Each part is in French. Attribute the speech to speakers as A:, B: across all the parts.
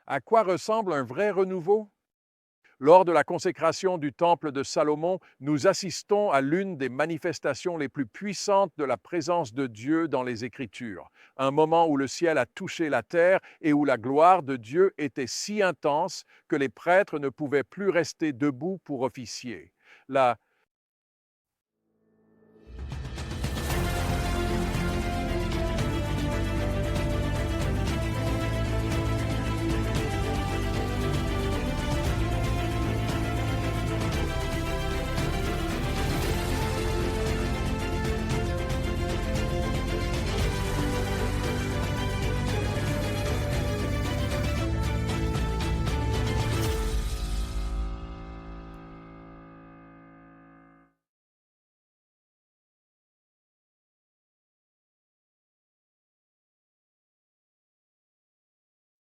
A: À quoi ressemble un vrai renouveau? Lors de la consécration du temple de Salomon, nous assistons à l'une des manifestations les plus puissantes de la présence de Dieu dans les Écritures, un moment où le ciel a touché la terre et où la gloire de Dieu était si intense que les prêtres ne pouvaient plus rester debout pour officier. La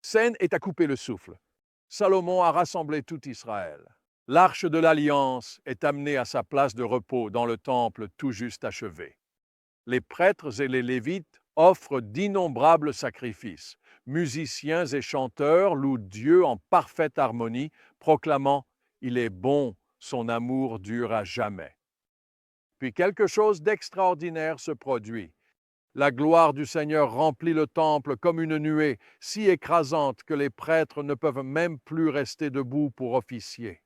A: scène est à couper le souffle. Salomon a rassemblé tout Israël. L'arche de l'Alliance est amenée à sa place de repos dans le temple tout juste achevé. Les prêtres et les Lévites offrent d'innombrables sacrifices. Musiciens et chanteurs louent Dieu en parfaite harmonie, proclamant « Il est bon, son amour dure à jamais ». Puis quelque chose d'extraordinaire se produit. La gloire du Seigneur remplit le temple comme une nuée, si écrasante que les prêtres ne peuvent même plus rester debout pour officier.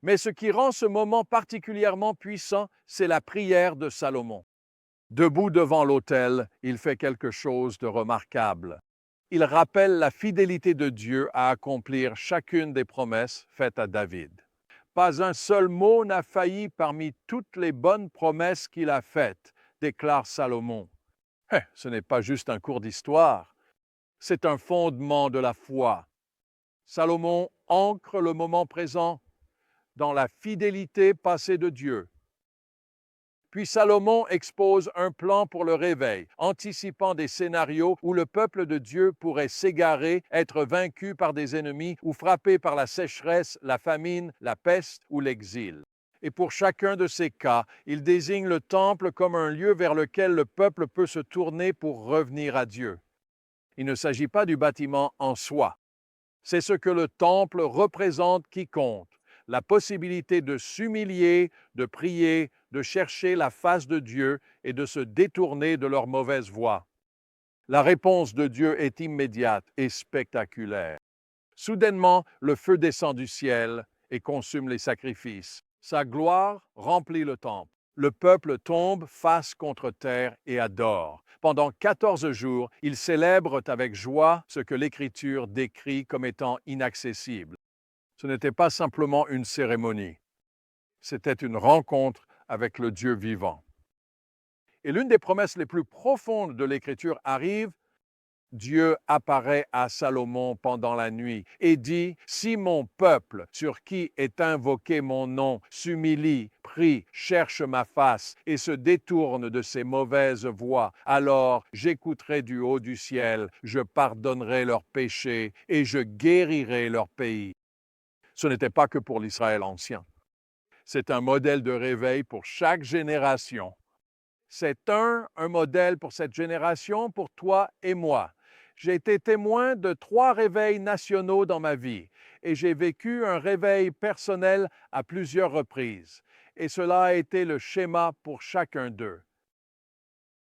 A: Mais ce qui rend ce moment particulièrement puissant, c'est la prière de Salomon. Debout devant l'autel, il fait quelque chose de remarquable. Il rappelle la fidélité de Dieu à accomplir chacune des promesses faites à David. Pas un seul mot n'a failli parmi toutes les bonnes promesses qu'il a faites, déclare Salomon. Ce n'est pas juste un cours d'histoire, c'est un fondement de la foi. Salomon ancre le moment présent dans la fidélité passée de Dieu. Puis Salomon expose un plan pour le réveil, anticipant des scénarios où le peuple de Dieu pourrait s'égarer, être vaincu par des ennemis ou frappé par la sécheresse, la famine, la peste ou l'exil. Et pour chacun de ces cas, il désigne le temple comme un lieu vers lequel le peuple peut se tourner pour revenir à Dieu. Il ne s'agit pas du bâtiment en soi. C'est ce que le temple représente qui compte, la possibilité de s'humilier, de prier, de chercher la face de Dieu et de se détourner de leur mauvaise voie. La réponse de Dieu est immédiate et spectaculaire. Soudainement, le feu descend du ciel et consume les sacrifices. Sa gloire remplit le temple. Le peuple tombe face contre terre et adore. Pendant 14 jours, ils célèbrent avec joie ce que l'Écriture décrit comme étant inaccessible. Ce n'était pas simplement une cérémonie, c'était une rencontre avec le Dieu vivant. Et l'une des promesses les plus profondes de l'Écriture arrive. Dieu apparaît à Salomon pendant la nuit et dit, « Si mon peuple, sur qui est invoqué mon nom, s'humilie, prie, cherche ma face et se détourne de ses mauvaises voies, alors j'écouterai du haut du ciel, je pardonnerai leurs péchés et je guérirai leur pays. » Ce n'était pas que pour l'Israël ancien. C'est un modèle de réveil pour chaque génération. C'est un modèle pour cette génération, pour toi et moi. J'ai été témoin de 3 réveils nationaux dans ma vie et j'ai vécu un réveil personnel à plusieurs reprises. Et cela a été le schéma pour chacun d'eux.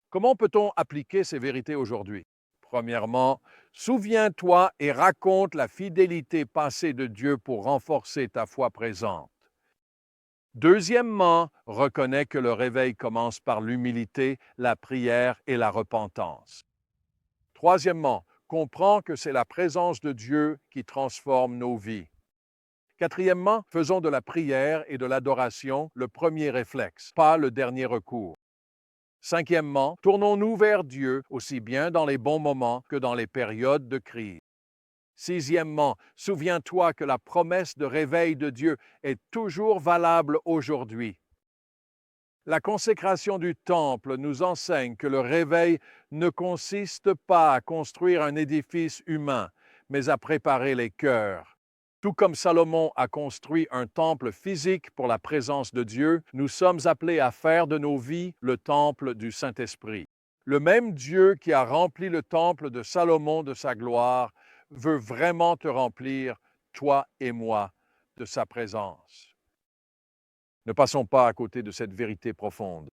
A: Comment peut-on appliquer ces vérités aujourd'hui? Premièrement, souviens-toi et raconte la fidélité passée de Dieu pour renforcer ta foi présente. Deuxièmement, reconnais que le réveil commence par l'humilité, la prière et la repentance. Troisièmement, comprends que c'est la présence de Dieu qui transforme nos vies. Quatrièmement, faisons de la prière et de l'adoration le premier réflexe, pas le dernier recours. Cinquièmement, tournons-nous vers Dieu aussi bien dans les bons moments que dans les périodes de crise. Sixièmement, souviens-toi que la promesse de réveil de Dieu est toujours valable aujourd'hui. La consécration du temple nous enseigne que le réveil ne consiste pas à construire un édifice humain, mais à préparer les cœurs. Tout comme Salomon a construit un temple physique pour la présence de Dieu, nous sommes appelés à faire de nos vies le temple du Saint-Esprit. Le même Dieu qui a rempli le temple de Salomon de sa gloire veut vraiment te remplir, toi et moi, de sa présence. Ne passons pas à côté de cette vérité profonde.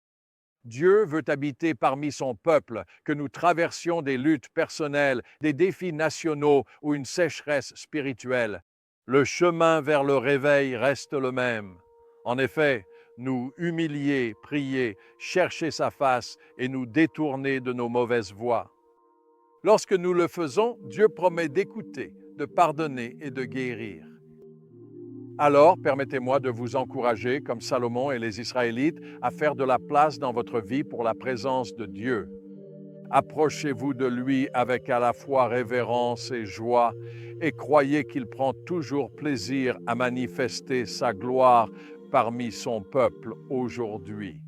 A: Dieu veut habiter parmi son peuple, que nous traversions des luttes personnelles, des défis nationaux ou une sécheresse spirituelle. Le chemin vers le réveil reste le même. En effet, nous humilier, prier, chercher sa face et nous détourner de nos mauvaises voies. Lorsque nous le faisons, Dieu promet d'écouter, de pardonner et de guérir. Alors, permettez-moi de vous encourager, comme Salomon et les Israélites, à faire de la place dans votre vie pour la présence de Dieu. Approchez-vous de lui avec à la fois révérence et joie et croyez qu'il prend toujours plaisir à manifester sa gloire parmi son peuple aujourd'hui.